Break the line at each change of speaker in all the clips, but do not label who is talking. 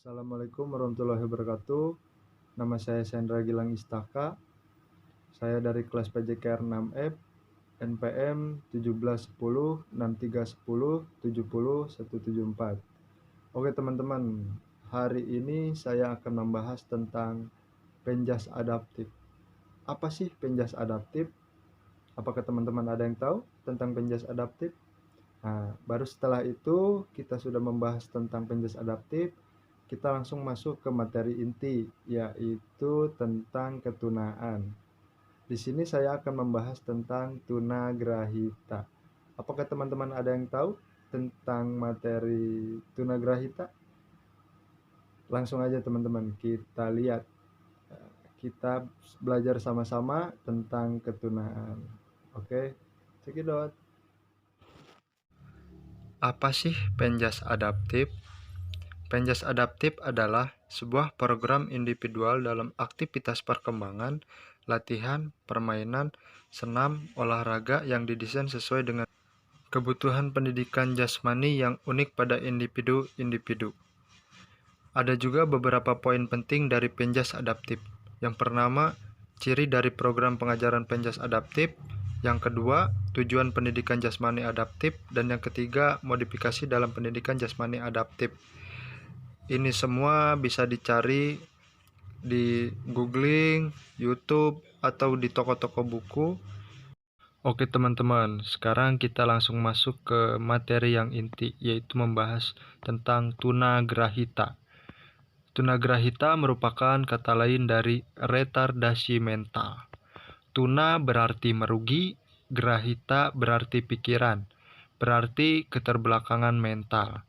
Assalamualaikum warahmatullahi wabarakatuh. Nama saya Sendra Gilang Istaka. Saya dari kelas PJKR 6F, NPM 1710 6310 70 174. Oke teman-teman, hari ini saya akan membahas tentang penjas adaptif. Apa sih penjas adaptif? Apakah teman-teman ada yang tahu tentang penjas adaptif? Nah, baru setelah itu kita sudah membahas tentang penjas adaptif, kita langsung masuk ke materi inti, yaitu tentang ketunaan. Di sini saya akan membahas tentang tunagrahita. Apakah teman-teman ada yang tahu tentang materi tunagrahita? Langsung aja teman-teman, kita lihat. Kita belajar sama-sama tentang ketunaan. Oke, cekidot. Apa sih penjas adaptif? Penjas adaptif adalah sebuah program individual dalam aktivitas perkembangan, latihan, permainan, senam, olahraga yang didesain sesuai dengan kebutuhan pendidikan jasmani yang unik pada individu-individu. Ada juga beberapa poin penting dari penjas adaptif. Yang pertama, ciri dari program pengajaran penjas adaptif. Yang kedua, tujuan pendidikan jasmani adaptif. Dan yang ketiga, modifikasi dalam pendidikan jasmani adaptif. Ini semua bisa dicari di googling, YouTube, atau di toko-toko buku. Oke teman-teman, sekarang kita langsung masuk ke materi yang inti, yaitu membahas tentang tunagrahita. Tunagrahita merupakan kata lain dari retardasi mental. Tuna berarti merugi, grahita berarti pikiran, berarti keterbelakangan mental.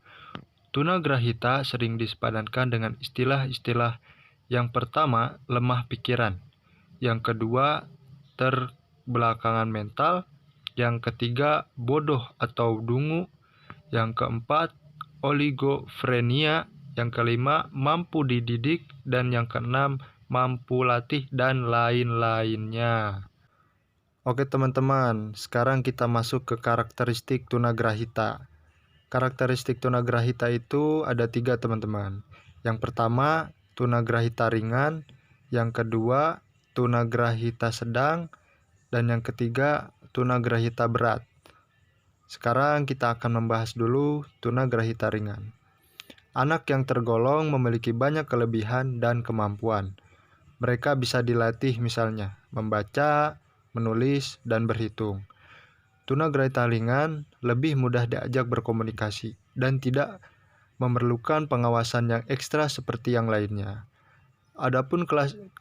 Tunagrahita sering disepadankan dengan istilah-istilah yang pertama, lemah pikiran. Yang kedua, terbelakangan mental. Yang ketiga, bodoh atau dungu. Yang keempat, oligofrenia. Yang kelima, mampu dididik. Dan yang keenam, mampu latih dan lain-lainnya. Oke teman-teman, sekarang kita masuk ke karakteristik tunagrahita. Karakteristik tunagrahita itu ada 3 teman-teman. Yang pertama, tunagrahita ringan. Yang kedua, tunagrahita sedang. Dan yang ketiga, tunagrahita berat. Sekarang kita akan membahas dulu tunagrahita ringan. Anak yang tergolong memiliki banyak kelebihan dan kemampuan. Mereka bisa dilatih misalnya membaca, menulis, dan berhitung. Tunagrahita ringan lebih mudah diajak berkomunikasi dan tidak memerlukan pengawasan yang ekstra seperti yang lainnya. Adapun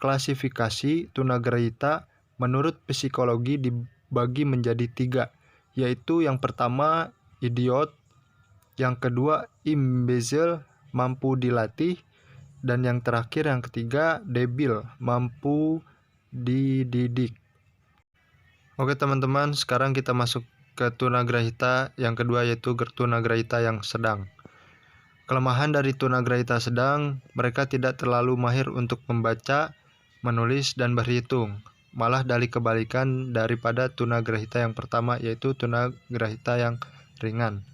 klasifikasi tunagrahita menurut psikologi dibagi menjadi 3, yaitu yang pertama idiot, yang kedua imbecile, mampu dilatih, dan yang terakhir yang ketiga debil, mampu dididik. Oke teman-teman, sekarang kita masuk ke tunagrahita yang kedua, yaitu tunagrahita yang sedang. Kelemahan dari tunagrahita sedang, mereka tidak terlalu mahir untuk membaca, menulis, dan berhitung. Malah dari kebalikan daripada tunagrahita yang pertama, yaitu tunagrahita yang ringan.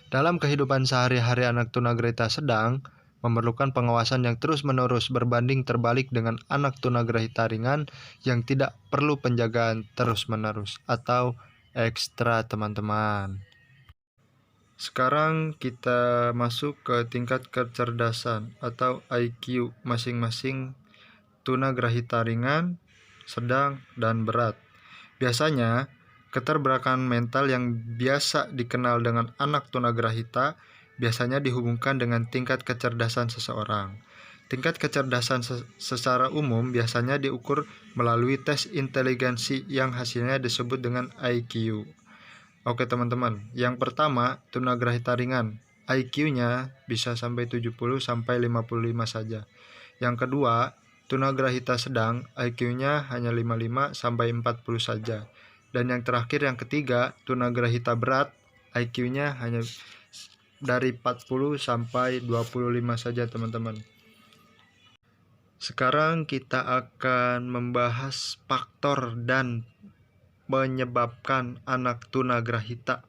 Dalam kehidupan sehari-hari anak tunagrahita sedang memerlukan pengawasan yang terus-menerus berbanding terbalik dengan anak tunagrahita ringan yang tidak perlu penjagaan terus-menerus atau ekstra teman-teman. Sekarang kita masuk ke tingkat kecerdasan atau IQ masing-masing tunagrahita ringan, sedang, dan berat. Biasanya, keterbelakangan mental yang biasa dikenal dengan anak tunagrahita biasanya dihubungkan dengan tingkat kecerdasan seseorang. Tingkat kecerdasan secara umum biasanya diukur melalui tes inteligensi yang hasilnya disebut dengan IQ. Oke teman-teman, yang pertama tunagrahita ringan, IQ-nya bisa sampai 70 sampai 55 saja. Yang kedua, tunagrahita sedang, IQ-nya hanya 55 sampai 40 saja. Dan yang terakhir yang ketiga, tunagrahita berat, IQ-nya hanya dari 40 sampai 25 saja teman-teman. Sekarang kita akan membahas faktor dan menyebabkan anak tunagrahita.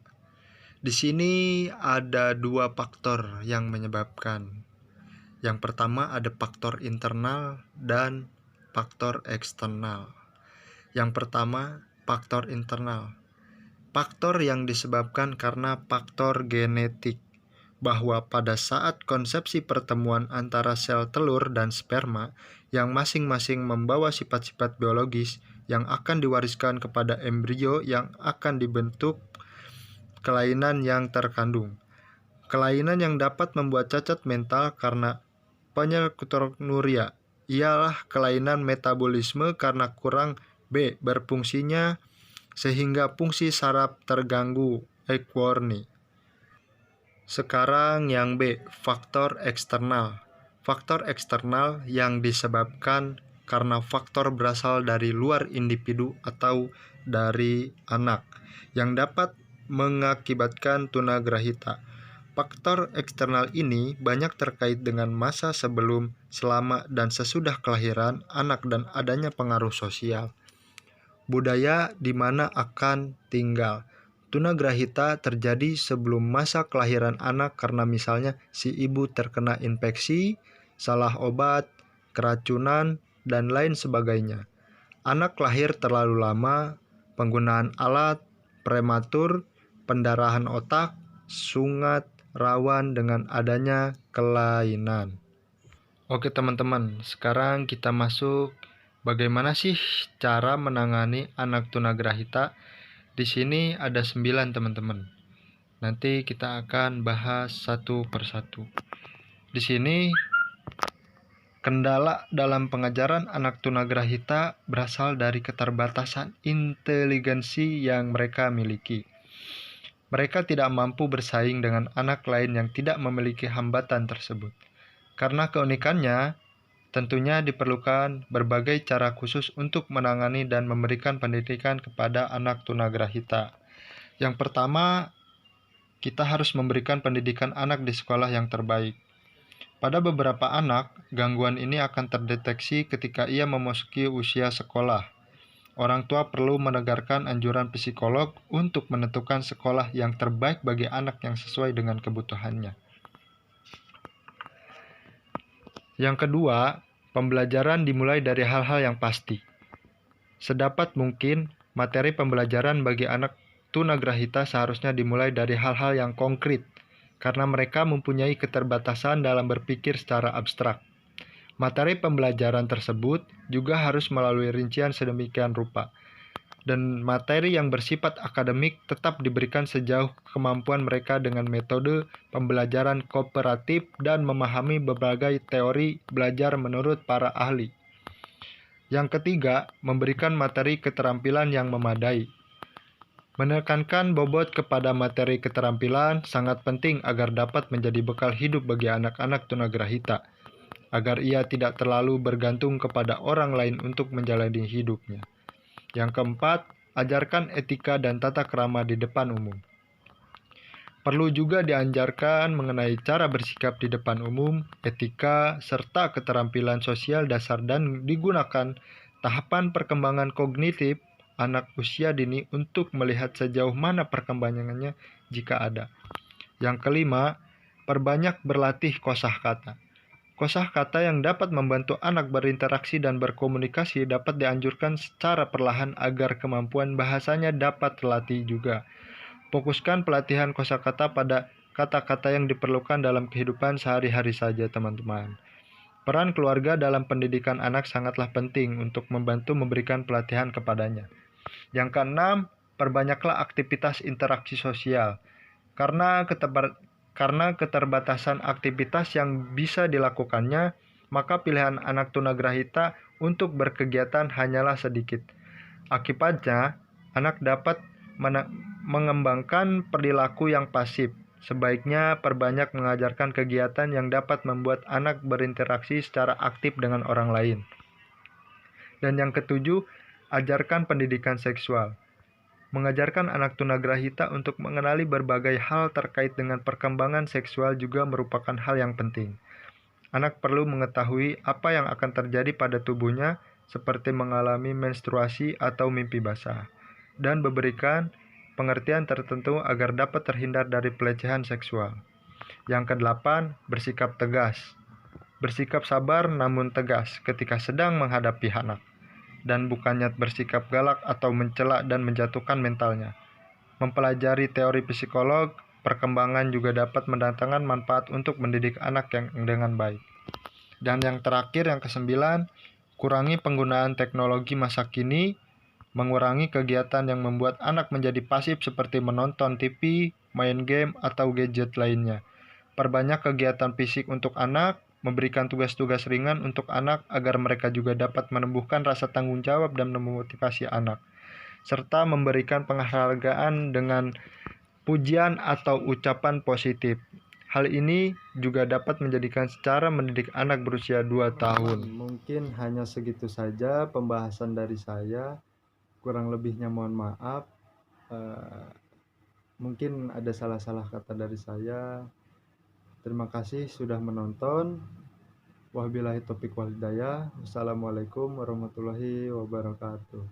Di sini ada 2 faktor yang menyebabkan. Yang pertama ada faktor internal dan faktor eksternal. Yang pertama, faktor internal. Faktor yang disebabkan karena faktor genetik, bahwa pada saat konsepsi pertemuan antara sel telur dan sperma yang masing-masing membawa sifat-sifat biologis yang akan diwariskan kepada embrio yang akan dibentuk kelainan yang terkandung. Kelainan yang dapat membuat cacat mental karena penyalkutonuria ialah kelainan metabolisme karena kurang B berfungsinya sehingga fungsi saraf terganggu warni. Sekarang yang B, faktor eksternal. Faktor eksternal yang disebabkan karena faktor berasal dari luar individu atau dari anak yang dapat mengakibatkan tunagrahita. Faktor eksternal ini banyak terkait dengan masa sebelum, selama, dan sesudah kelahiran anak dan adanya pengaruh sosial. Budaya di mana akan tinggal. Tunagrahita terjadi sebelum masa kelahiran anak karena misalnya si ibu terkena infeksi, salah obat, keracunan, dan lain sebagainya. Anak lahir terlalu lama, penggunaan alat, prematur, pendarahan otak, sungat, rawan dengan adanya kelainan. Oke teman-teman, sekarang kita masuk bagaimana sih cara menangani anak tunagrahita. Di sini ada 9 teman-teman. Nanti kita akan bahas satu persatu. Di sini kendala dalam pengajaran anak tunagrahita berasal dari keterbatasan inteligensi yang mereka miliki. Mereka tidak mampu bersaing dengan anak lain yang tidak memiliki hambatan tersebut. Karena keunikannya, tentunya diperlukan berbagai cara khusus untuk menangani dan memberikan pendidikan kepada anak tunagrahita. Yang pertama, kita harus memberikan pendidikan anak di sekolah yang terbaik. Pada beberapa anak, gangguan ini akan terdeteksi ketika ia memasuki usia sekolah. Orang tua perlu mendengarkan anjuran psikolog untuk menentukan sekolah yang terbaik bagi anak yang sesuai dengan kebutuhannya. Yang kedua, pembelajaran dimulai dari hal-hal yang pasti. Sedapat mungkin, materi pembelajaran bagi anak tunagrahita seharusnya dimulai dari hal-hal yang konkret, karena mereka mempunyai keterbatasan dalam berpikir secara abstrak. Materi pembelajaran tersebut juga harus melalui rincian sedemikian rupa, dan materi yang bersifat akademik tetap diberikan sejauh kemampuan mereka dengan metode pembelajaran kooperatif dan memahami berbagai teori belajar menurut para ahli. Yang ketiga, memberikan materi keterampilan yang memadai. Menekankan bobot kepada materi keterampilan sangat penting agar dapat menjadi bekal hidup bagi anak-anak tunagrahita, agar ia tidak terlalu bergantung kepada orang lain untuk menjalani hidupnya. Yang keempat, ajarkan etika dan tata krama di depan umum. Perlu juga diajarkan mengenai cara bersikap di depan umum, etika, serta keterampilan sosial dasar dan digunakan tahapan perkembangan kognitif anak usia dini untuk melihat sejauh mana perkembangannya jika ada. Yang kelima, perbanyak berlatih kosakata. Kosakata yang dapat membantu anak berinteraksi dan berkomunikasi dapat dianjurkan secara perlahan agar kemampuan bahasanya dapat terlatih juga. Fokuskan pelatihan kosakata pada kata-kata yang diperlukan dalam kehidupan sehari-hari saja, teman-teman. Peran keluarga dalam pendidikan anak sangatlah penting untuk membantu memberikan pelatihan kepadanya. Yang keenam, perbanyaklah aktivitas interaksi sosial. Karena keterbatasan aktivitas yang bisa dilakukannya, maka pilihan anak tunagrahita untuk berkegiatan hanyalah sedikit. Akibatnya, anak dapat mengembangkan perilaku yang pasif. Sebaiknya perbanyak mengajarkan kegiatan yang dapat membuat anak berinteraksi secara aktif dengan orang lain. Dan yang ketujuh, ajarkan pendidikan seksual. Mengajarkan anak tunagrahita untuk mengenali berbagai hal terkait dengan perkembangan seksual juga merupakan hal yang penting. Anak perlu mengetahui apa yang akan terjadi pada tubuhnya, seperti mengalami menstruasi atau mimpi basah, dan memberikan pengertian tertentu agar dapat terhindar dari pelecehan seksual. Yang kedelapan, bersikap tegas. bersikap sabar namun tegas ketika sedang menghadapi anak, dan bukannya bersikap galak atau mencela dan menjatuhkan mentalnya. Mempelajari teori psikolog perkembangan juga dapat mendatangkan manfaat untuk mendidik anak yang dengan baik. Dan yang terakhir, yang kesembilan, kurangi penggunaan teknologi masa kini, mengurangi kegiatan yang membuat anak menjadi pasif seperti menonton TV, main game, atau gadget lainnya. Perbanyak kegiatan fisik untuk anak, memberikan tugas-tugas ringan untuk anak agar mereka juga dapat menumbuhkan rasa tanggung jawab dan memotivasi anak, serta memberikan penghargaan dengan pujian atau ucapan positif. Hal ini juga dapat menjadikan cara mendidik anak berusia 2 tahun. Mungkin hanya segitu saja pembahasan dari saya. Kurang lebihnya mohon maaf. Mungkin ada salah-salah kata dari saya. Terima kasih sudah menonton. Wabillahi taufiq wal hidayah. Wassalamualaikum warahmatullahi wabarakatuh.